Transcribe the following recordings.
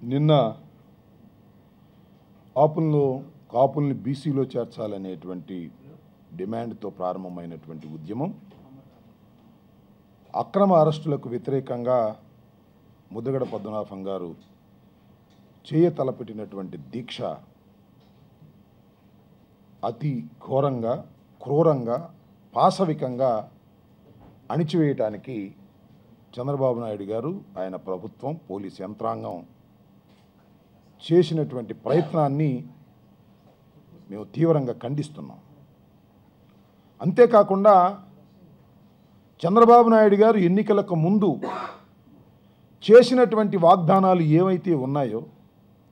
నిన్న కాపుల్ని బీసీలో చేర్చాలనేటువంటి డిమాండ్తో ప్రారంభమైనటువంటి ఉద్యమం అక్రమ అరెస్టులకు వ్యతిరేకంగా ముద్దగడ పద్మనాభం గారు తలపెట్టినటువంటి దీక్ష అతి ఘోరంగా క్రూరంగా పాశవికంగా అణిచివేయటానికి చంద్రబాబు నాయుడు గారు ఆయన ప్రభుత్వం పోలీస్ యంత్రాంగం చేసినటువంటి ప్రయత్నాన్ని మేము తీవ్రంగా ఖండిస్తున్నాం. అంతేకాకుండా చంద్రబాబు నాయుడు గారు ఎన్నికలకు ముందు చేసినటువంటి వాగ్దానాలు ఏవైతే ఉన్నాయో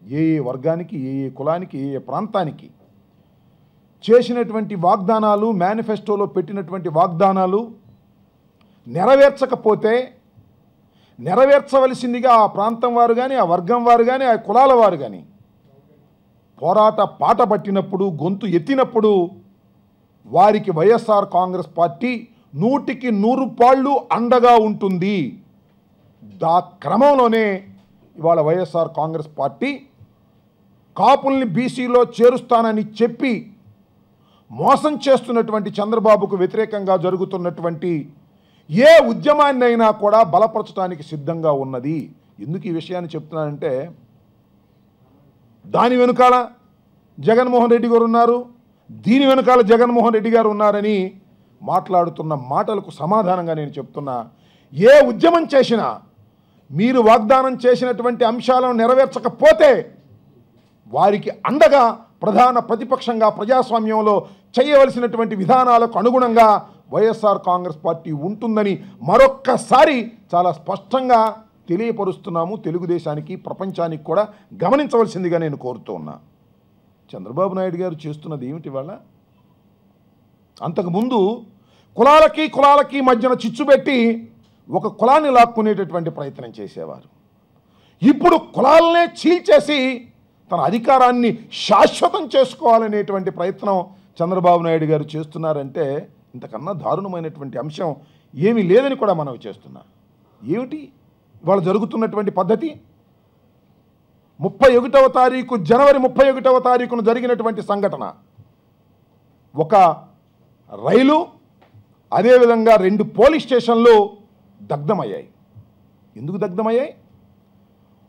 ఏ వర్గానికి ఏ కులానికి ఏ ప్రాంతానికి చేసినటువంటి వాగ్దానాలు మేనిఫెస్టోలో పెట్టినటువంటి వాగ్దానాలు నెరవేర్చకపోతే నెరవేర్చవలసిందిగా ఆ ప్రాంతం వారు కానీ ఆ వర్గం వారు కానీ ఆ కులాల వారు కానీ పోరాట పాట పట్టినప్పుడు గొంతు ఎత్తినప్పుడు వారికి వైఎస్ఆర్ కాంగ్రెస్ పార్టీ 100కి 100 అండగా ఉంటుంది. దా క్రమంలోనే ఇవాళ వైఎస్ఆర్ కాంగ్రెస్ పార్టీ కాపుల్ని బీసీలో చేరుస్తానని చెప్పి మోసం చేస్తున్నటువంటి చంద్రబాబుకు వ్యతిరేకంగా జరుగుతున్నటువంటి ఏ ఉద్యమాన్ని అయినా కూడా బలపరచడానికి సిద్ధంగా ఉన్నది. ఎందుకు ఈ విషయాన్ని చెప్తున్నానంటే దాని వెనుకాల జగన్మోహన్ రెడ్డి గారు ఉన్నారు, దీని వెనుకాల జగన్మోహన్ రెడ్డి గారు ఉన్నారని మాట్లాడుతున్న మాటలకు సమాధానంగా నేను చెప్తున్నా, ఏ ఉద్యమం చేసినా మీరు వాగ్దానం చేసినటువంటి అంశాలను నెరవేర్చకపోతే వారికి అండగా ప్రధాన ప్రతిపక్షంగా ప్రజాస్వామ్యంలో చేయవలసినటువంటి విధానాలకు అనుగుణంగా వైఎస్ఆర్ కాంగ్రెస్ పార్టీ ఉంటుందని మరొక్కసారి చాలా స్పష్టంగా తెలియపరుస్తున్నాము. తెలుగుదేశానికి ప్రపంచానికి కూడా గమనించవలసిందిగా నేను కోరుతూ ఉన్నా. చంద్రబాబు నాయుడు గారు చేస్తున్నది ఏమిటి? వాళ్ళ అంతకుముందు కులాలకి మధ్యన చిచ్చుపెట్టి ఒక కులాన్ని లాక్కునేటటువంటి ప్రయత్నం చేసేవారు. ఇప్పుడు కులాలనే చీల్చేసి తన అధికారాన్ని శాశ్వతం చేసుకోవాలనేటువంటి ప్రయత్నం చంద్రబాబు నాయుడు గారు చేస్తున్నారంటే ఇంతకన్నా దారుణమైనటువంటి అంశం ఏమీ లేదని కూడా మనవి చేస్తున్నా. ఏమిటి ఇవాళ జరుగుతున్నటువంటి పద్ధతి? 31వ తారీఖు జనవరి 31వ తారీఖున జరిగినటువంటి సంఘటన, ఒక రైలు అదేవిధంగా 2 పోలీస్ స్టేషన్లు దగ్ధమయ్యాయి. ఎందుకు దగ్ధమయ్యాయి?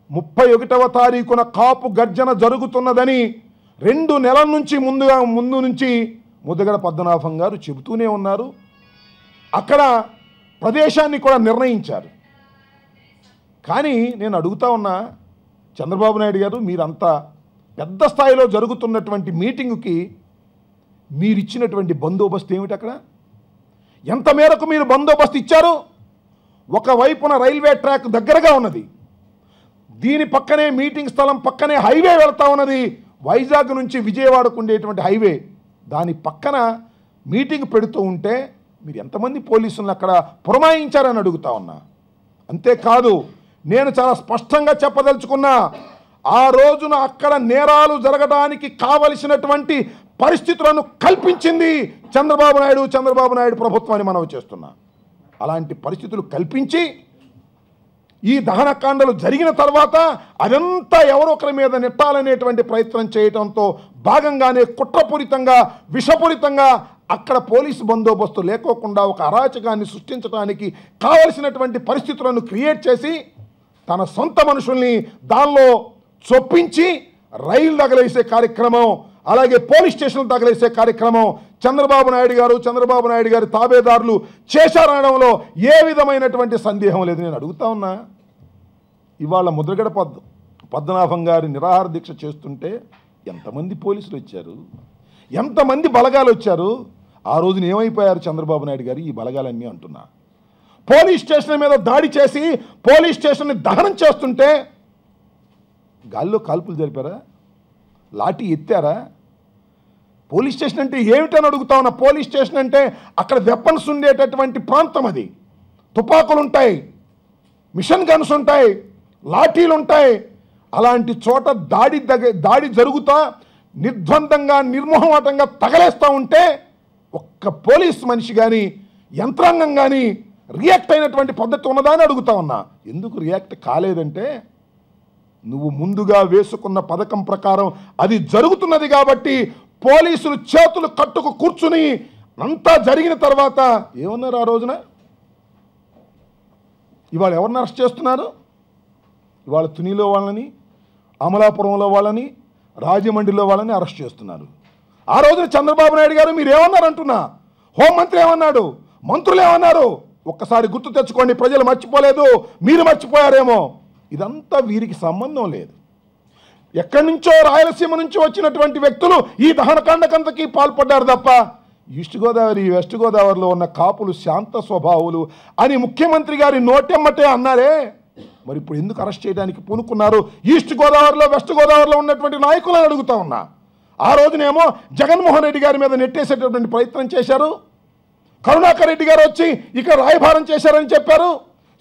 31వ తారీఖున కాపు గర్జన జరుగుతున్నదని 2 నెలల నుంచి ముందు నుంచి ముద్దగడ పద్మనాభం గారు చెబుతూనే ఉన్నారు. అక్కడ ప్రదేశాన్ని కూడా నిర్ణయించారు. కానీ నేను అడుగుతా ఉన్నా, చంద్రబాబు నాయుడు గారు మీరంతా పెద్ద స్థాయిలో జరుగుతున్నటువంటి మీటింగుకి మీరిచ్చినటువంటి బందోబస్తు ఏమిటి? అక్కడ ఎంత మేరకు మీరు బందోబస్తు ఇచ్చారు? ఒకవైపున రైల్వే ట్రాక్ దగ్గరగా ఉన్నది, దీని పక్కనే మీటింగ్ స్థలం పక్కనే హైవే వెళ్తా ఉన్నది, వైజాగ్ నుంచి విజయవాడకు ఉండేటువంటి హైవే. దాని పక్కన మీటింగ్ పెడుతూ ఉంటే మీరు ఎంతమంది పోలీసులను అక్కడ పురమాయించారని అడుగుతా ఉన్నా. అంతేకాదు, నేను చాలా స్పష్టంగా చెప్పదలుచుకున్నా, ఆ రోజున అక్కడ నేరాలు జరగడానికి కావలసినటువంటి పరిస్థితులను కల్పించింది చంద్రబాబు నాయుడు ప్రభుత్వాన్ని మనవి చేస్తున్నా. అలాంటి పరిస్థితులు కల్పించి ఈ దహనకాండలు జరిగిన తర్వాత అదంతా ఎవరొకరి మీద నెట్టాలనేటువంటి ప్రయత్నం చేయడంతో భాగంగానే కుట్రపూరితంగా విషపూరితంగా అక్కడ పోలీసు బందోబస్తు లేకోకుండా ఒక అరాచకాన్ని సృష్టించడానికి కావలసినటువంటి పరిస్థితులను క్రియేట్ చేసి తన సొంత మనుషుల్ని దానిలో చొప్పించి రైలు తగలేసే కార్యక్రమం, అలాగే పోలీస్ స్టేషన్లు తగలేసే కార్యక్రమం చంద్రబాబు నాయుడు గారి తాబేదారులు చేశారనడంలో ఏ విధమైనటువంటి సందేహం లేదు. నేను అడుగుతా ఉన్నా, ఇవాళ ముద్రగడ పద్మనాభం గారి నిరాహార దీక్ష చేస్తుంటే ఎంతమంది పోలీసులు వచ్చారు, ఎంతమంది బలగాలు వచ్చారు? ఆ రోజున ఏమైపోయారు చంద్రబాబు నాయుడు గారు ఈ బలగాలన్నీ అంటున్నా. పోలీస్ స్టేషన్ మీద దాడి చేసి పోలీస్ స్టేషన్ని దహనం చేస్తుంటే గాల్లో కాల్పులు జరిపారా? లాఠీ ఎత్తారా? పోలీస్ స్టేషన్ అంటే ఏమిటని అడుగుతా ఉన్నా. పోలీస్ స్టేషన్ అంటే అక్కడ వెపన్స్ ఉండేటటువంటి ప్రాంతం, అది తుపాకులు ఉంటాయి, మిషన్ గన్స్ ఉంటాయి, లాఠీలు ఉంటాయి. అలాంటి చోట దాడి జరుగుతా నిర్ద్వందంగా నిర్మోహమాటంగా తగలేస్తూ ఉంటే ఒక్క పోలీస్ మనిషి కానీ యంత్రాంగం కానీ రియాక్ట్ అయినటువంటి పద్ధతి ఉన్నదా అని అడుగుతా ఉన్నా. ఎందుకు రియాక్ట్ కాలేదంటే నువ్వు ముందుగా వేసుకున్న పథకం ప్రకారం అది జరుగుతున్నది కాబట్టి పోలీసులు చేతులు కట్టుకు కూర్చుని అంతా జరిగిన తర్వాత ఏమన్నారు ఆ రోజున? ఇవాళ ఎవరిని అరెస్ట్ చేస్తున్నారు? ఇవాళ తునిలో వాళ్ళని, అమలాపురంలో వాళ్ళని, రాజమండ్రిలో వాళ్ళని అరెస్ట్ చేస్తున్నారు. ఆ రోజున చంద్రబాబు నాయుడు గారు మీరు ఏమన్నారు అంటున్నా? హోంమంత్రి ఏమన్నాడు? మంత్రులు ఏమన్నారు? ఒక్కసారి గుర్తు తెచ్చుకోండి. ప్రజలు మర్చిపోలేదు, మీరు మర్చిపోయారేమో. ఇదంతా వీరికి సంబంధం లేదు. ఎక్కడి నుంచో రాయలసీమ నుంచి వచ్చినటువంటి వ్యక్తులు ఈ దహనకాండకంతకి పాల్పడ్డారు తప్ప ఈస్ట్ గోదావరి, వెస్ట్ గోదావరిలో ఉన్న కాపులు శాంత స్వభావులు అని ముఖ్యమంత్రి గారి నోటెమ్మటే అన్నారే. మరి ఇప్పుడు ఎందుకు అరెస్ట్ చేయడానికి పూనుకున్నారు? ఈస్ట్ గోదావరిలో, వెస్ట్ గోదావరిలో ఉన్నటువంటి నాయకులను అడుగుతా ఉన్నా. ఆ రోజునేమో జగన్మోహన్ రెడ్డి గారి మీద నెట్టేసేటటువంటి ప్రయత్నం చేశారు. కరుణాకర్ రెడ్డి గారు వచ్చి ఇక్కడ రాయభారం చేశారని చెప్పారు.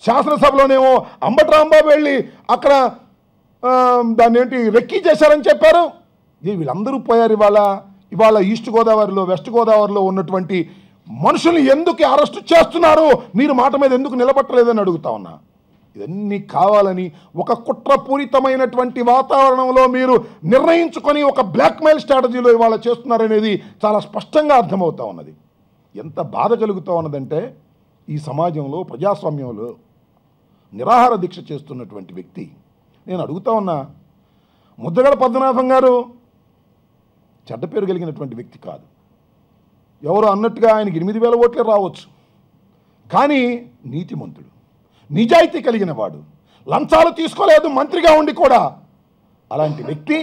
శాసనసభలోనేమో అంబటి రాంబాబు వెళ్ళి అక్కడ దాన్ని ఏంటి రెక్కీ చేశారని చెప్పారు. వీళ్ళందరూ పోయారు. ఇవాళ ఈస్ట్ గోదావరిలో, వెస్ట్ గోదావరిలో ఉన్నటువంటి మనుషుల్ని ఎందుకు అరెస్టు చేస్తున్నారు? మీరు మాట మీద ఎందుకు నిలబట్టలేదని అడుగుతా ఉన్నా. ఇవన్నీ కావాలని ఒక కుట్రపూరితమైనటువంటి వాతావరణంలో మీరు నిర్ణయించుకొని ఒక బ్లాక్మెయిల్ స్ట్రాటజీలో ఇవాళ చేస్తున్నారనేది చాలా స్పష్టంగా అర్థమవుతా ఉన్నది. ఎంత బాధ కలుగుతూ ఉన్నదంటే ఈ సమాజంలో, ప్రజాస్వామ్యంలో నిరాహార దీక్ష చేస్తున్నటువంటి వ్యక్తి, నేను అడుగుతా ఉన్నా, ముద్దగడ పద్మనాభం గారు చెడ్డ పేరు కలిగినటువంటి వ్యక్తి కాదు. ఎవరు అన్నట్టుగా ఆయనకి 8,000 ఓట్లే రావచ్చు. కానీ నీతిమంతుడు, నిజాయితీ కలిగిన వాడు, లంచాలు తీసుకోలేదు మంత్రిగా ఉండి కూడా. అలాంటి వ్యక్తి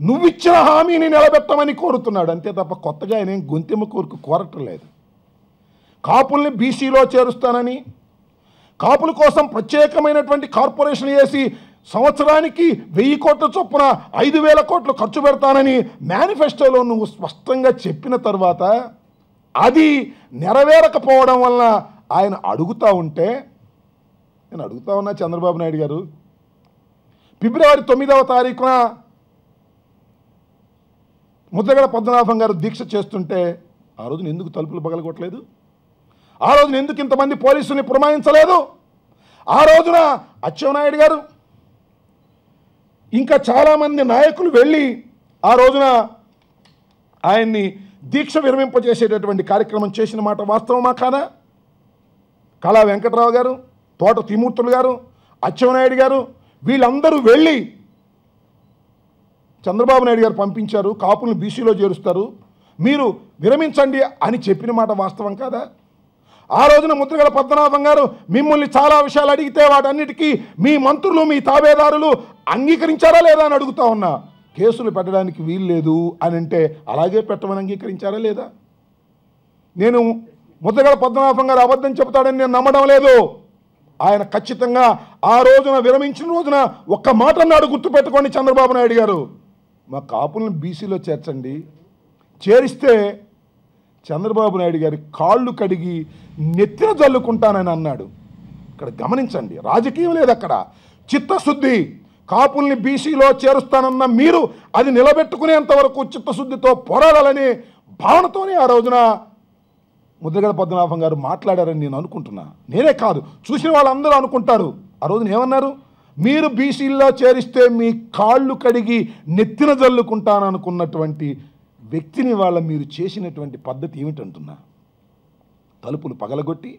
నువ్విచ్చిన హామీని నిలబెట్టమని కోరుతున్నాడు అంతే తప్ప కొత్తగా ఆయన గొంతెమ్మ కోరిక కోరటం లేదు. కాపుల్ని బీసీలో చేరుస్తానని, కాపుల కోసం ప్రత్యేకమైనటువంటి కార్పొరేషన్ వేసి సంవత్సరానికి 1000 కోట్ల చొప్పున 5,000 కోట్లు ఖర్చు పెడతానని మేనిఫెస్టోలో నువ్వు స్పష్టంగా చెప్పిన తర్వాత అది నెరవేరకపోవడం వల్ల ఆయన అడుగుతూ ఉంటే, నేను అడుగుతా ఉన్నా చంద్రబాబు నాయుడు గారు, ఫిబ్రవరి 9వ తారీఖున ముద్దగడ పద్మనాభం గారు దీక్ష చేస్తుంటే ఆ రోజున ఎందుకు తలుపులు పగలగొట్టలేదు? ఆ రోజున ఎందుకు ఇంతమంది పోలీసుల్ని పురమాయించలేదు? ఆ రోజున అచ్చెన్నాయుడు గారు ఇంకా చాలామంది నాయకులు వెళ్ళి ఆ రోజున ఆయన్ని దీక్ష విరమింపజేసేటటువంటి కార్యక్రమం చేసిన మాట వాస్తవమా కాదా? కళా వెంకట్రావు గారు, తోట తిమూర్తులు గారు, అచ్చెన్నాయుడు గారు వీళ్ళందరూ వెళ్ళి చంద్రబాబు నాయుడు గారు పంపించారు, కాపులను బీసీలో చేరుస్తారు, మీరు విరమించండి అని చెప్పిన మాట వాస్తవం కాదా? ఆ రోజున ముద్రగడ పద్మనాభం గారు మిమ్మల్ని చాలా విషయాలు అడిగితే వాటన్నిటికీ మీ మంత్రులు, మీ తాబేదారులు అంగీకరించారా లేదా అని అడుగుతా ఉన్నా. కేసులు పెట్టడానికి వీలు లేదు అని అంటే అలాగే పెట్టమని అంగీకరించారా లేదా? నేను ముద్రగడ పద్మనాభం గారు అబద్ధం చెబుతాడని నేను నమ్మడం లేదు. ఆయన ఖచ్చితంగా ఆ రోజున విరమించిన రోజున ఒక్క మాట అన్నాడు, గుర్తుపెట్టుకోండి చంద్రబాబు నాయుడు గారు, మా కాపులను బీసీలో చేర్చండి, చేరిస్తే చంద్రబాబు నాయుడు గారి కాళ్ళు కడిగి నెత్తిన జల్లుకుంటానని అన్నాడు. ఇక్కడ గమనించండి, రాజకీయం లేదు అక్కడ, చిత్తశుద్ధి. కాపుల్ని బీసీలో చేరుస్తానన్న మీరు అది నిలబెట్టుకునేంత వరకు చిత్తశుద్ధితో పోరాడాలనే భావనతోనే ఆ రోజున ముద్రగడ పద్మనాభం గారు మాట్లాడారని నేను అనుకుంటున్నా. నేనే కాదు, చూసిన వాళ్ళందరూ అనుకుంటారు. ఆ రోజున ఏమన్నారు? మీరు బీసీల్లో చేరిస్తే మీ కాళ్ళు కడిగి నెత్తిన జల్లుకుంటాననుకున్నటువంటి వ్యక్తిని వాళ్ళ మీరు చేసినటువంటి పద్ధతి ఏమిటంటున్నా? తలుపులు పగలగొట్టి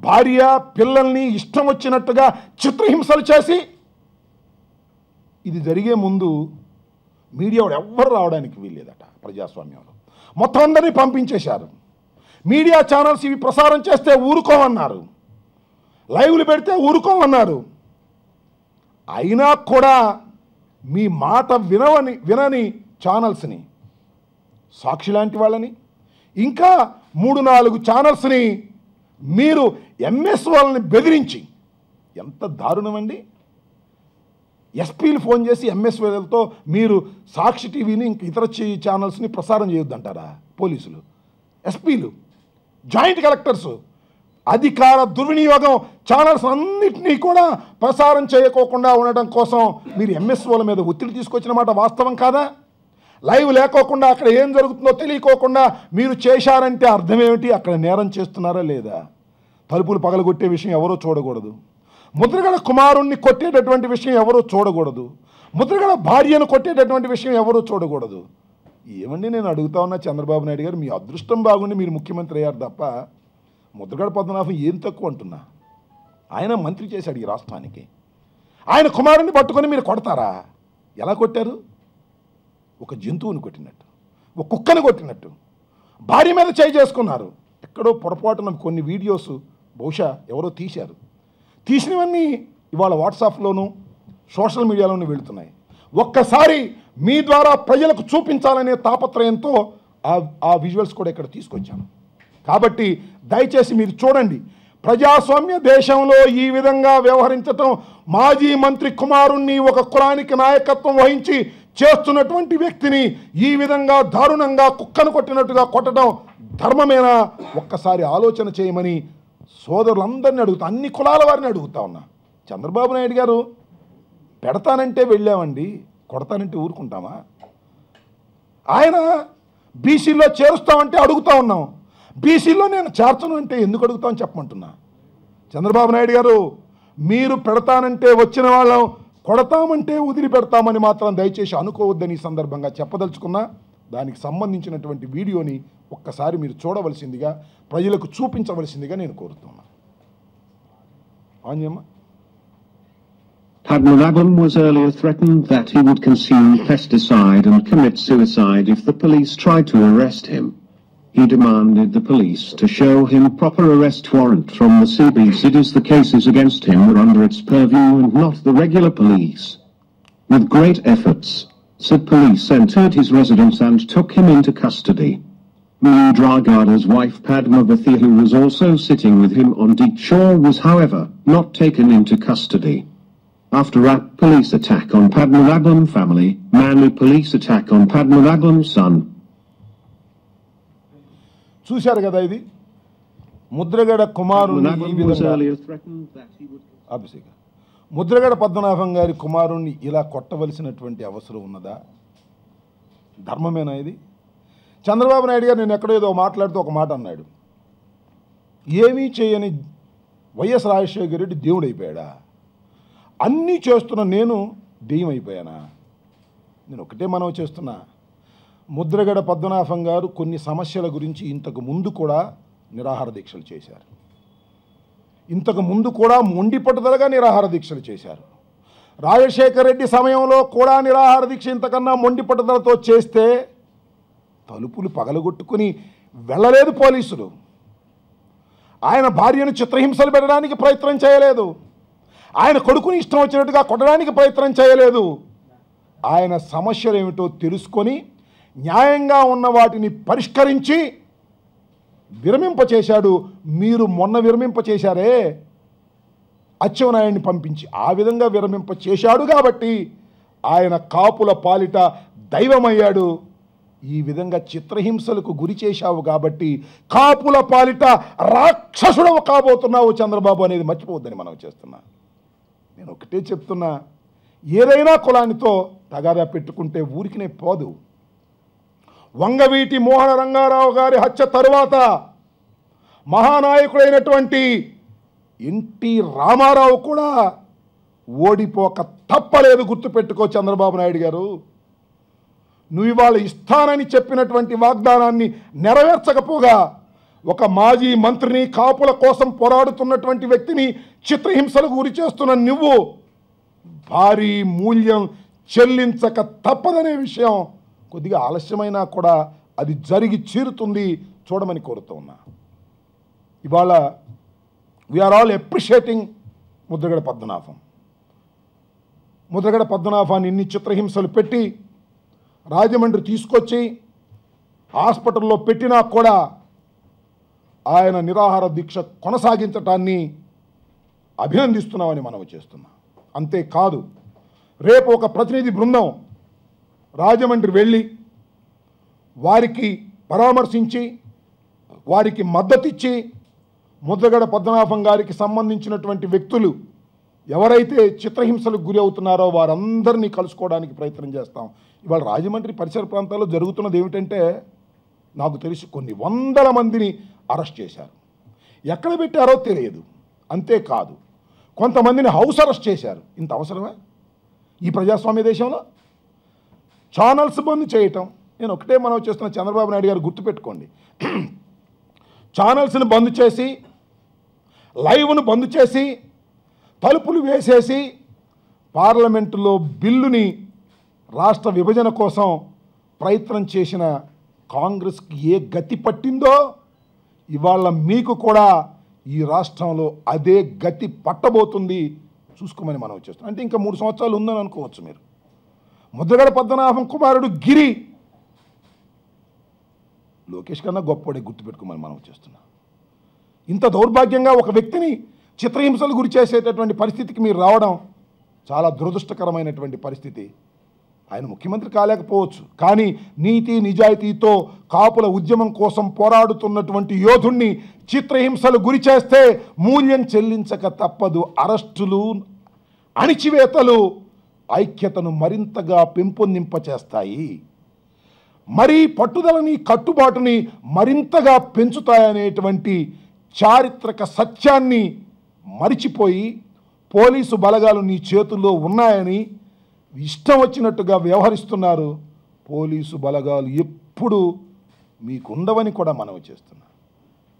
భార్య పిల్లల్ని ఇష్టం వచ్చినట్టుగా చిత్రహింసలు చేసి, ఇది జరిగే ముందు మీడియా వాడు ఎవ్వరు రావడానికి వీల్లేదట ప్రజాస్వామ్యంలో. మొత్తం అందరినీ పంపించేశారు. మీడియా ఛానల్స్ ఇవి ప్రసారం చేస్తే ఊరుకోమన్నారు, లైవ్లు పెడితే ఊరుకోమన్నారు. అయినా కూడా మీ మాట వినని ఛానల్స్ని, సాక్షి లాంటి వాళ్ళని, ఇంకా 3-4 ఛానల్స్ని మీరు ఎంఎస్ వాళ్ళని బెదిరించి, ఎంత దారుణమండి! ఎస్పీలు ఫోన్ చేసి ఎంఎస్ వాళ్ళతో మీరు సాక్షి టీవీని ఇంక ఇతర ఛానల్స్ని ప్రసారం చేయొద్దంటారా పోలీసులు? ఎస్పీలు, జాయింట్ కలెక్టర్స్ అధికార దుర్వినియోగం ఛానల్స్ అన్నింటినీ కూడా ప్రసారం చేయకోకుండా ఉండడం కోసం మీరు ఎంఎస్ వాళ్ళ మీద ఒత్తిడి తీసుకొచ్చిన మాట వాస్తవం కాదా? లైవ్ లేకోకుండా అక్కడ ఏం జరుగుతుందో తెలియకోకుండా మీరు చేశారంటే అర్థం ఏమిటి? అక్కడ నేరం చేస్తున్నారా లేదా? తలుపులు పగలగొట్టే విషయం ఎవరో చూడకూడదు. ముద్రగడ కుమారుణ్ణి కొట్టేటటువంటి విషయం ఎవరూ చూడకూడదు, ముద్రగడ భార్యను కొట్టేటటువంటి విషయం ఎవరూ చూడకూడదు. ఏమండి నేను అడుగుతా ఉన్నా చంద్రబాబు నాయుడు గారు, మీ అదృష్టం బాగుండి మీరు ముఖ్యమంత్రి అయ్యారు తప్ప ముద్రగడ పద్మనాభం ఏం తక్కువ అంటున్నా. ఆయన మంత్రి చేశాడు ఈ రాష్ట్రానికి. ఆయన కుమారుణ్ణి పట్టుకొని మీరు కొడతారా? ఎలా కొట్టారు? ఒక జంతువుని కొట్టినట్టు, ఒక కుక్కను కొట్టినట్టు భార్య మీద చేయి చేసుకున్నారు. ఎక్కడో పొరపాటున కొన్ని వీడియోస్ బహుశా ఎవరో తీశారు. తీసినవన్నీ ఇవాళ వాట్సాప్లోనూ సోషల్ మీడియాలోనూ వెళుతున్నాయి. ఒక్కసారి మీ ద్వారా ప్రజలకు చూపించాలనే తాపత్రయంతో ఆ విజువల్స్ కూడా ఇక్కడ తీసుకొచ్చాను. కాబట్టి దయచేసి మీరు చూడండి. ప్రజాస్వామ్య దేశంలో ఈ విధంగా వ్యవహరించటం, మాజీ మంత్రి కుమారుణ్ణి ఒక కులానికి నాయకత్వం వహించి చేస్తున్నటువంటి వ్యక్తిని ఈ విధంగా దారుణంగా కుక్కను కొట్టినట్టుగా కొట్టడం ధర్మమేనా? ఒక్కసారి ఆలోచన చేయమని సోదరులందరినీ అడుగుతా, అన్ని కులాల వారిని అడుగుతా ఉన్నా. చంద్రబాబు నాయుడు గారు పెడతానంటే వెళ్ళామండి, కొడతానంటే ఊరుకుంటామా? ఆయన బీసీలో చేరుస్తామంటే అడుగుతా ఉన్నాం, బీసీలో నేను చేర్చను అంటే ఎందుకు అడుగుతామని చెప్పమంటున్నా. చంద్రబాబు నాయుడు గారు, మీరు పెడతానంటే వచ్చిన వాళ్ళం, కొడతామంటే వదిలిపెడతామని మాత్రం దయచేసి అనుకోవద్దని ఈ సందర్భంగా చెప్పదలుచుకున్నా. దానికి సంబంధించినటువంటి వీడియోని ఒక్కసారి మీరు చూడవలసిందిగా, ప్రజలకు చూపించవలసిందిగా నేను కోరుతున్నా. ఆంజమ్మ. Padmanabhan was earlier threatened that he would consume pesticide and commit suicide if the police tried to arrest him. He demanded the police to show him proper arrest warrant from the CBCDs. The cases against him were under its purview and not the regular police. With great efforts, said police entered his residence and took him into custody. Mudragada's wife Padmavati, who was also sitting with him on Deep Shore, was however not taken into custody. After a police attack on Padmanabhan family, Manu police attack on Padmanabhan's son. చూశారు కదా, ఇది ముద్రగడ కుమారుని ఈ విధంగా ముద్రగడ పద్మనాభం గారి కుమారుణ్ణి ఇలా కొట్టవలసినటువంటి అవసరం ఉన్నదా? ధర్మమేనా ఇది? చంద్రబాబు నాయుడు గారు నేను ఎక్కడో ఏదో మాట్లాడుతూ ఒక మాట అన్నాడు, ఏమీ చేయని వైఎస్ రాజశేఖర రెడ్డి దేవుడైపోయాడా? అన్నీ చేస్తున్న నేను దెయ్యం అయిపోయానా? నేను ఒకటే మనవి చేస్తున్నా, ముద్రగడ పద్మనాభం గారు కొన్ని సమస్యల గురించి ఇంతకు ముందు కూడా నిరాహార దీక్షలు చేశారు, ఇంతకు ముందు కూడా మొండి పట్టుదలగా నిరాహార దీక్షలు చేశారు. రాజశేఖర రెడ్డి సమయంలో కూడా నిరాహార దీక్ష ఇంతకన్నా మొండి పట్టుదలతో చేస్తే తలుపులు పగలగొట్టుకుని వెళ్ళలేదు పోలీసులు. ఆయన భార్యను చిత్రహింసలు పెట్టడానికి ప్రయత్నం చేయలేదు, ఆయన కొడుకుని ఇష్టం వచ్చినట్టుగా కొట్టడానికి ప్రయత్నం చేయలేదు. ఆయన సమస్యలు ఏమిటో తెలుసుకొని న్యాయంగా ఉన్న వాటిని పరిష్కరించి విరమింపచేశాడు. మీరు మొన్న విరమింపచేశారే అచ్చెన్నాయుడిని పంపించి, ఆ విధంగా విరమింపచేశాడు కాబట్టి ఆయన కాపుల పాలిట దైవమయ్యాడు. ఈ విధంగా చిత్రహింసలకు గురి చేశావు కాబట్టి కాపుల పాలిట రాక్షసుడవు కాబోతున్నావు చంద్రబాబు అనేది మర్చిపోవద్దని మనం చేస్తున్నా. నేను ఒకటే చెప్తున్నా, ఏదైనా కులానితో తగాదా పెట్టుకుంటే ఊరికినే పోదు. వంగవీటి మోహన రంగారావు గారి హత్య తరువాత మహానాయకుడైనటువంటి ఎన్టీ రామారావు కూడా ఓడిపోక తప్పలేదు. గుర్తుపెట్టుకో చంద్రబాబు నాయుడు గారు, నువ్వు ఇవాళ ఇస్తానని చెప్పినటువంటి వాగ్దానాన్ని నెరవేర్చకపోగా ఒక మాజీ మంత్రిని, కాపుల కోసం పోరాడుతున్నటువంటి వ్యక్తిని చిత్రహింసలకు గురి చేస్తున్న నువ్వు భారీ మూల్యం చెల్లించక తప్పదనే విషయం కొద్దిగా ఆలస్యమైనా కూడా అది జరిగి తీరుతుంది, చూడమని కోరుతూ ఉన్నా. ఇవాళ we are all appreciating Mudragada Padmanabham. Mudragada పద్మనాభాన్ని ఇన్ని చిత్రహింసలు పెట్టి రాజమండ్రి తీసుకొచ్చి హాస్పిటల్లో పెట్టినా కూడా ఆయన నిరాహార దీక్ష కొనసాగించటాన్ని అభినందిస్తున్నామని మనం చేస్తున్నాం. అంతేకాదు, రేపు ఒక ప్రతినిధి బృందం రాజమండ్రి వెళ్ళి వారికి పరామర్శించి వారికి మద్దతిచ్చి ముద్రగడ పద్మనాభం గారికి సంబంధించినటువంటి వ్యక్తులు ఎవరైతే చిత్రహింసలకు గురి అవుతున్నారో వారందరినీ కలుసుకోవడానికి ప్రయత్నం చేస్తాం. ఇవాళ రాజమండ్రి పరిసర ప్రాంతాల్లో జరుగుతున్నది ఏమిటంటే, నాకు తెలిసి కొన్ని వందల మందిని అరెస్ట్ చేశారు, ఎక్కడ పెట్టారో తెలియదు. అంతేకాదు, కొంతమందిని హౌస్ అరెస్ట్ చేశారు. ఇంత అవసరమా ఈ ప్రజాస్వామ్య దేశంలో? ఛానల్స్ బంద్ చేయటం. నేను ఒకటే మనం చేస్తున్న చంద్రబాబు నాయుడు గారు గుర్తుపెట్టుకోండి, ఛానల్స్ని బంద్ చేసి, లైవ్ను బంద్ చేసి, తలుపులు వేసేసి, పార్లమెంటులో బిల్లుని రాష్ట్ర విభజన కోసం ప్రయత్నం చేసిన కాంగ్రెస్కి ఏ గతి పట్టిందో ఇవాళ మీకు కూడా ఈ రాష్ట్రంలో అదే గతి పట్టబోతుంది. చూసుకోమని మనం చేస్తున్నాం. అంటే ఇంకా 3 సంవత్సరాలు ఉందని అనుకోవచ్చు మీరు. ముద్రగడ పద్మనాభం కుమారుడు గిరి లోకేష్ కన్నా గొప్పవాడే, గుర్తుపెట్టుకోమని మనం చేస్తున్నాం. ఇంత దౌర్భాగ్యంగా ఒక వ్యక్తిని చిత్రహింసలు గురి చేసేటటువంటి పరిస్థితికి మీరు రావడం చాలా దురదృష్టకరమైనటువంటి పరిస్థితి. ఆయన ముఖ్యమంత్రి కాలేకపోవచ్చు, కానీ నీతి నిజాయితీతో కాపుల ఉద్యమం కోసం పోరాడుతున్నటువంటి యోధుణ్ణి చిత్రహింసలు గురి చేస్తే మూల్యం చెల్లించక తప్పదు. అరెస్టులు, అణిచివేతలు ఐక్యతను మరింతగా పెంపొందింపచేస్తాయి, మరీ పట్టుదలని కట్టుబాటుని మరింతగా పెంచుతాయనేటువంటి చారిత్రక సత్యాన్ని మరిచిపోయి పోలీసు బలగాలు నీ చేతుల్లో ఉన్నాయని ఇష్టం వచ్చినట్టుగా వ్యవహరిస్తున్నారు. పోలీసు బలగాలు ఎప్పుడు మీకుండవని కూడా మనం చేస్తున్నాం.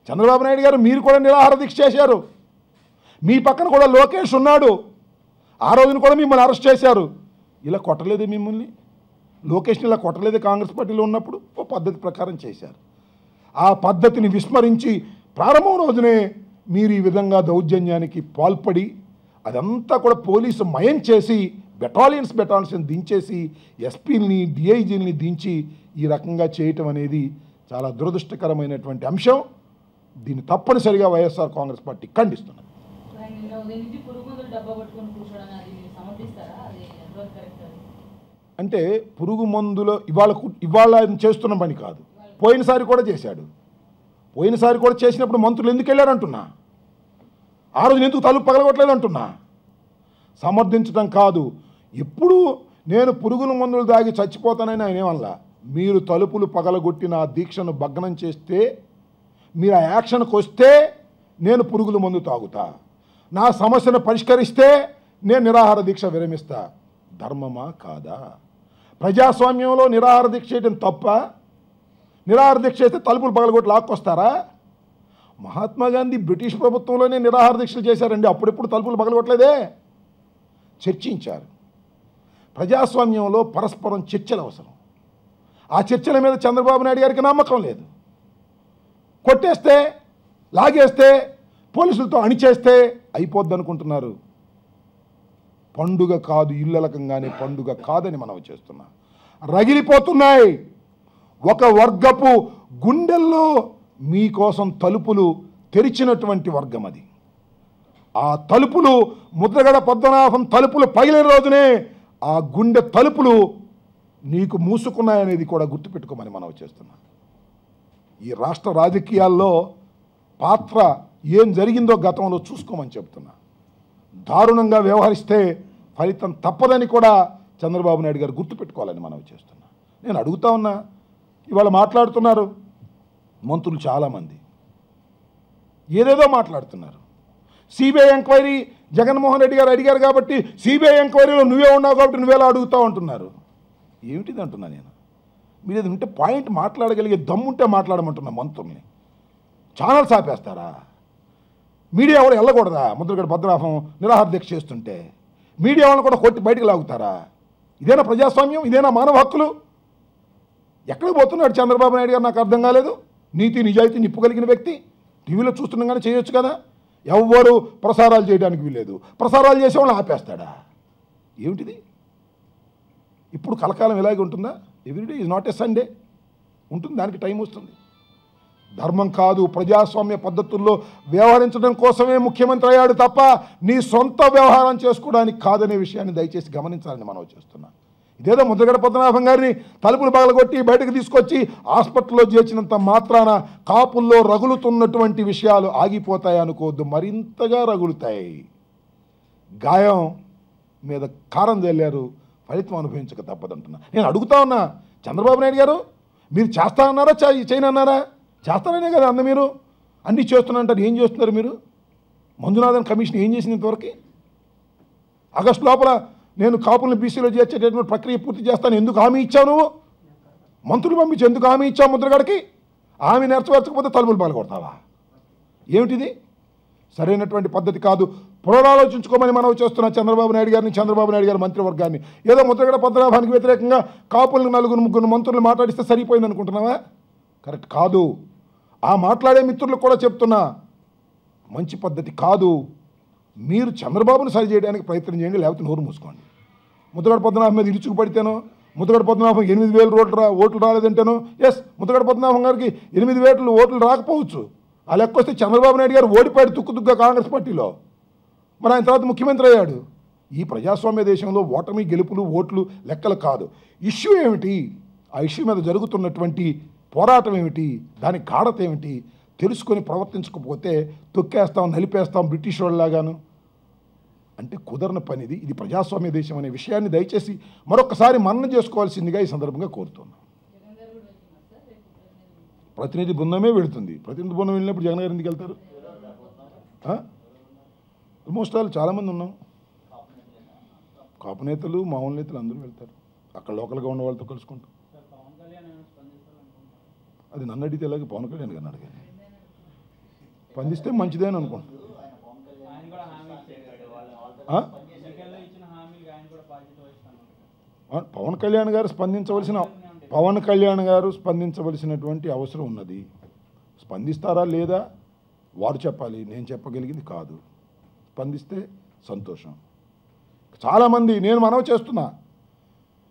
చంద్రబాబు నాయుడు గారు మీరు కూడా నిరాహార దీక్ష చేశారు. మీ పక్కన కూడా లోకేష్ ఉన్నాడు. ఆ రోజున కూడా మిమ్మల్ని అరెస్ట్ చేశారు. ఇలా కొట్టలేదే మిమ్మల్ని? లోకేష్ని ఇలా కొట్టలేదే కాంగ్రెస్ పార్టీలో ఉన్నప్పుడు? ఓ పద్ధతి ప్రకారం చేశారు. ఆ పద్ధతిని విస్మరించి ప్రారంభం రోజునే మీరు ఈ విధంగా దౌర్జన్యానికి పాల్పడి అదంతా కూడా పోలీసు మయం చేసి బెటాలియన్స్ దించేసి ఎస్పీలని డిఐజీలని దించి ఈ రకంగా చేయటం అనేది చాలా దురదృష్టకరమైనటువంటి అంశం. దీన్ని తప్పనిసరిగా వైఎస్ఆర్ కాంగ్రెస్ పార్టీ ఖండిస్తున్నారు. అంటే పురుగు మందులో ఇవాళ చేస్తున్న పని కాదు, పోయినసారి కూడా చేశాడు. పోయినసారి కూడా చేసినప్పుడు మంత్రులు ఎందుకు వెళ్ళారంటున్నా, ఆ రోజున ఎందుకు తలుపు పగలగొట్టలేదు అంటున్నా. సమర్థించడం కాదు, ఎప్పుడు నేను పురుగుల మందులు దాగి చచ్చిపోతానని ఆయన ఏమల్లా. మీరు తలుపులు పగలగొట్టిన ఆ దీక్షను భగ్నం చేస్తే, మీరు ఆ యాక్షన్కి వస్తే నేను పురుగుల మందు తాగుతా, నా సమస్యను పరిష్కరిస్తే నేను నిరాహార దీక్ష విరమిస్తా. ధర్మమా కాదా? ప్రజాస్వామ్యంలో నిరాహార దీక్ష చేయడం తప్ప? నిరాహార దీక్ష చేస్తే తలుపులు పగలగొట్టి లాక్కొస్తారా? మహాత్మా గాంధీ బ్రిటిష్ ప్రభుత్వంలోనే నిరాహార దీక్షలు చేశారండి. అప్పుడెప్పుడు తలుపులు పగలగొట్టలేదే. చర్చించారు. ప్రజాస్వామ్యంలో పరస్పరం చర్చలు అవసరం. ఆ చర్చల మీద చంద్రబాబు నాయుడు గారికి నమ్మకం లేదు. కొట్టేస్తే, లాగేస్తే, పోలీసులతో అణిచేస్తే అయిపోద్ది అనుకుంటున్నారు. పండుగ కాదు, ఇల్లలకంగానే పండుగ కాదని మనం చేస్తున్నాం. రగిలిపోతున్నాయి. ఒక వర్గపు గుండెల్లో మీకోసం తలుపులు తెరిచినటువంటి వర్గం అది. ఆ తలుపులు ముద్రగడ పద్మనాభం తలుపులు పగిలిన రోజునే ఆ గుండె తలుపులు నీకు మూసుకున్నాయనేది కూడా గుర్తుపెట్టుకోమని మనం చేస్తున్నాం. ఈ రాష్ట్ర రాజకీయాల్లో పాత్ర ఏం జరిగిందో గతంలో చూసుకోమని చెప్తున్నా. దారుణంగా వ్యవహరిస్తే ఫలితం తప్పదని కూడా చంద్రబాబు నాయుడు గారు గుర్తుపెట్టుకోవాలని మనం చేస్తున్నా. నేను అడుగుతా ఉన్నా, ఇవాళ మాట్లాడుతున్నారు మంత్రులు చాలామంది, ఏదేదో మాట్లాడుతున్నారు. సిబిఐ ఎంక్వైరీ జగన్మోహన్ రెడ్డి గారు అడిగారు కాబట్టి సిబిఐ ఎంక్వైరీలో నువ్వే ఉన్నావు కాబట్టి నువ్వేలా అడుగుతావు అంటున్నారు. ఏమిటిది అంటున్నా నేను. మీరు ఏది ఉంటే పాయింట్ మాట్లాడగలిగే దమ్ముంటే మాట్లాడమంటున్నా. మంత్రుల్ని ఛానల్స్ ఆపేస్తారా? మీడియా వాళ్ళు వెళ్ళకూడదా? ముద్రగడ పద్మనాభం నిరాహార దీక్ష చేస్తుంటే మీడియా వాళ్ళని కూడా కొట్టి బయటకు లాగుతారా? ఇదేనా ప్రజాస్వామ్యం? ఇదేనా మానవ హక్కులు? ఎక్కడికి పోతున్నాడు చంద్రబాబు నాయుడు గారు? నాకు అర్థం కాలేదు. నీతి నిజాయితీ నిప్పుగలిగిన వ్యక్తి టీవీలో చూస్తుండగానే చేయొచ్చు కదా. ఎవ్వరు ప్రసారాలు చేయడానికి వీల్లేదు. ప్రసారాలు చేసే వాళ్ళని ఆపేస్తాడా? ఏమిటిది? ఇప్పుడు కలకాలం ఇలాగే ఉంటుందా? Everyday is not a Sunday. ఉంటుంది, దానికి టైం వస్తుంది. ధర్మం కాదు, ప్రజాస్వామ్య పద్ధతుల్లో వ్యవహరించడం కోసమే ముఖ్యమంత్రి అయ్యాడు తప్ప నీ సొంత వ్యవహారం చేసుకోవడానికి కాదనే విషయాన్ని దయచేసి గమనించాలని మనం చేస్తున్నాం. ఇదేదో ముద్రగడ పద్మనాభం గారిని తలుపులు పగలగొట్టి బయటకు తీసుకొచ్చి హాస్పిటల్లో చేర్చినంత మాత్రాన కాపుల్లో రగులుతున్నటువంటి విషయాలు ఆగిపోతాయి అనుకోవద్దు, మరింతగా రగులుతాయి. గాయం మీద కారం చల్లారు, ఫలితం అనుభవించక తప్పదంటున్నా. నేను అడుగుతా ఉన్నా, చంద్రబాబు నాయుడు గారు మీరు చేస్తానన్నారా చేయనన్నారా? చేస్తారనే కదా అన్న. మీరు అన్నీ చేస్తున్నా అంటారు. ఏం చేస్తున్నారు మీరు? మంజునాథన్ కమిషన్ ఏం చేసింది ఇంతవరకు? ఆగస్టు లోపల నేను కాపులను బీసీలో చేర్చేటటువంటి ప్రక్రియ పూర్తి చేస్తాను ఎందుకు హామీ ఇచ్చావు నువ్వు? మంత్రులు పంపించి ఎందుకు హామీ ఇచ్చావు ముద్రగడకి? హామీ నెరవేర్చకపోతే తలుపులు పాల్గొడతావా? ఏమిటిది? సరైనటువంటి పద్ధతి కాదు. పునరాలోచించుకోమని మనం చేస్తున్న చంద్రబాబు నాయుడు గారి మంత్రివర్గాన్ని. ఏదో ముద్రగడ పద్మనాభానికి వ్యతిరేకంగా కాపులను 4-3 మంత్రులు మాట్లాడిస్తే సరిపోయింది అనుకుంటున్నావా? కరెక్ట్ కాదు. ఆ మాట్లాడే మిత్రులకు కూడా చెప్తున్నా, మంచి పద్ధతి కాదు. మీరు చంద్రబాబును సరి చేయడానికి ప్రయత్నం చేయండి, లేకపోతే నోరు మూసుకోండి. ముద్రగడ పద్మనాభం మీద ఇరుచుకుపడితేనో, ముద్రగడ పద్మనాభం 8,000 ఓట్లు రాలేదంటేనో, ఎస్ ముద్రగడ పద్మనాభం గారికి 8,000 ఓట్లు రాకపోవచ్చు. ఆ లెక్క వస్తే చంద్రబాబు నాయుడు గారు ఓడిపోయాడు తుక్కుతుగ్గా కాంగ్రెస్ పార్టీలో. మరి ఆయన తర్వాత ముఖ్యమంత్రి అయ్యాడు. ఈ ప్రజాస్వామ్య దేశంలో ఓటమి గెలుపులు ఓట్లు లెక్కలు కాదు. ఇష్యూ ఏమిటి? ఆ ఇష్యూ మీద జరుగుతున్నటువంటి పోరాటం ఏమిటి? దాని గాఢత ఏమిటి తెలుసుకొని ప్రవర్తించకపోతే తొక్కేస్తాం, నలిపేస్తాం బ్రిటిష్ వాళ్ళలాగాను అంటే కుదరని పనిది. ఇది ప్రజాస్వామ్య దేశం అనే విషయాన్ని దయచేసి మరొకసారి మననం చేసుకోవాల్సిందిగా ఈ సందర్భంగా కోరుతున్నాం. ప్రతినిధి బృందమే వెళుతుంది. ప్రతినిధి బృందం వెళ్ళినప్పుడు జగన్ గారు ఎందుకు వెళ్తారు? ఆల్మోస్ట్ ఆల్ చాలామంది ఉన్నాం. కాపు నేతలు, మామూలు నేతలు అందరూ వెళ్తారు. అక్కడ లోకల్గా ఉన్న వాళ్ళతో కలుసుకుంటాం. అది నన్ను అడిగితే ఎలాగే పవన్ కళ్యాణ్ గారిని అడిగాను. స్పందిస్తే మంచిదే అని అనుకుంటున్నాను. పవన్ కళ్యాణ్ గారు స్పందించవలసినటువంటి అవసరం ఉన్నది. స్పందిస్తారా లేదా వారు చెప్పాలి, నేను చెప్పగలిగింది కాదు. స్పందిస్తే సంతోషం. చాలామంది నేను మనవి చేస్తున్నా,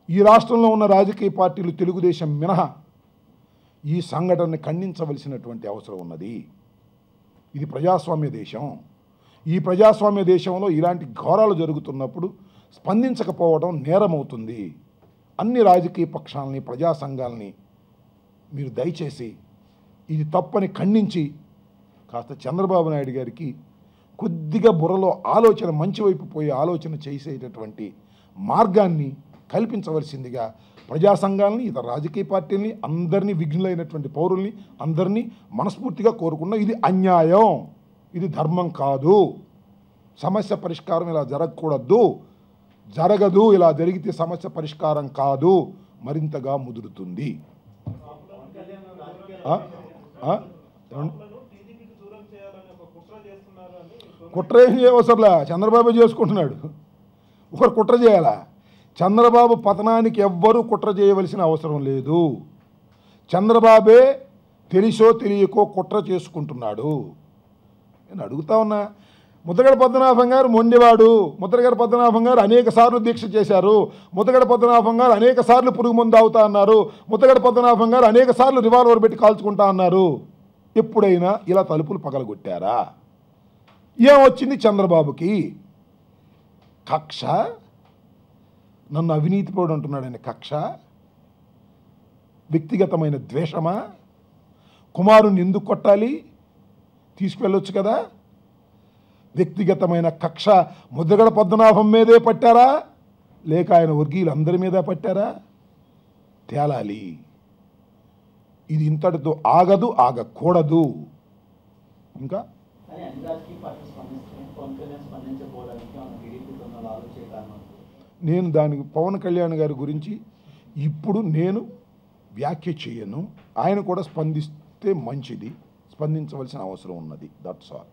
ఈ రాష్ట్రంలో ఉన్న రాజకీయ పార్టీలు తెలుగుదేశం మినహా ఈ సంఘటనని ఖండించవలసినటువంటి అవసరం ఉన్నది. ఇది ప్రజాస్వామ్య దేశం. ఈ ప్రజాస్వామ్య దేశంలో ఇలాంటి ఘోరాలు జరుగుతున్నప్పుడు స్పందించకపోవడం నేరమవుతుంది. అన్ని రాజకీయ పక్షాలని, ప్రజా సంఘాలని మీరు దయచేసి ఇది తప్పని ఖండించి కాస్త చంద్రబాబు నాయుడు గారికి కొద్దిగా బుర్రలో ఆలోచన మంచి వైపు పోయి ఆలోచన చేసేటటువంటి మార్గాన్ని కల్పించవలసిందిగా ప్రజా సంఘాలని, ఇతర రాజకీయ పార్టీలని, అందరినీ విఘ్నులైనటువంటి పౌరుల్ని అందరినీ మనస్ఫూర్తిగా కోరుకున్నా. ఇది అన్యాయం, ఇది ధర్మం కాదు. సమస్య పరిష్కారం ఇలా జరగకూడదు, జరగదు. ఇలా జరిగితే సమస్య పరిష్కారం కాదు, మరింతగా ముదురుతుంది. కుట్ర ఏం చేయవసరంలా, చంద్రబాబు చేసుకుంటున్నాడు. ఒకరు కుట్ర చేయాలా? చంద్రబాబు పతనానికి ఎవ్వరూ కుట్ర చేయవలసిన అవసరం లేదు. చంద్రబాబే తెలిసో తెలియకో కుట్ర చేసుకుంటున్నాడు. నేను అడుగుతా ఉన్నా, ముద్రగడ పద్మనాభం గారు మొండివాడు. ముద్రగడ పద్మనాభం గారు అనేక సార్లు దీక్ష చేశారు. ముద్రగడ పద్మనాభం గారు అనేక సార్లు పురుగు మందు తాగుతా అన్నారు. ముద్రగడ పద్మనాభం గారు అనేక సార్లు రివాల్వర్ పెట్టి కాల్చుకుంటా అన్నారు. ఎప్పుడైనా ఇలా తలుపులు పగలగొట్టారా? ఏమొచ్చింది చంద్రబాబుకి? కక్ష, నన్ను అవినీతిపరుడు అంటున్నాడని కక్ష, వ్యక్తిగతమైన ద్వేషమా? కుమారుణ్ణి ఎందుకు కొట్టాలి? తీసుకువెళ్ళొచ్చు కదా. వ్యక్తిగతమైన కక్ష ముద్రగడ పద్మనాభం మీదే పట్టారా, లేక ఆయన వర్గీయులు అందరి మీద పట్టారా? తేలాలి. ఇది ఇంతటితో ఆగదు, ఆగకూడదు. ఇంకా నేను దానికి పవన్ కళ్యాణ్ గారి గురించి ఇప్పుడు నేను వ్యాఖ్య చేయను. ఆయన కూడా స్పందిస్తే మంచిది, స్పందించవలసిన అవసరం ఉన్నది. That's all.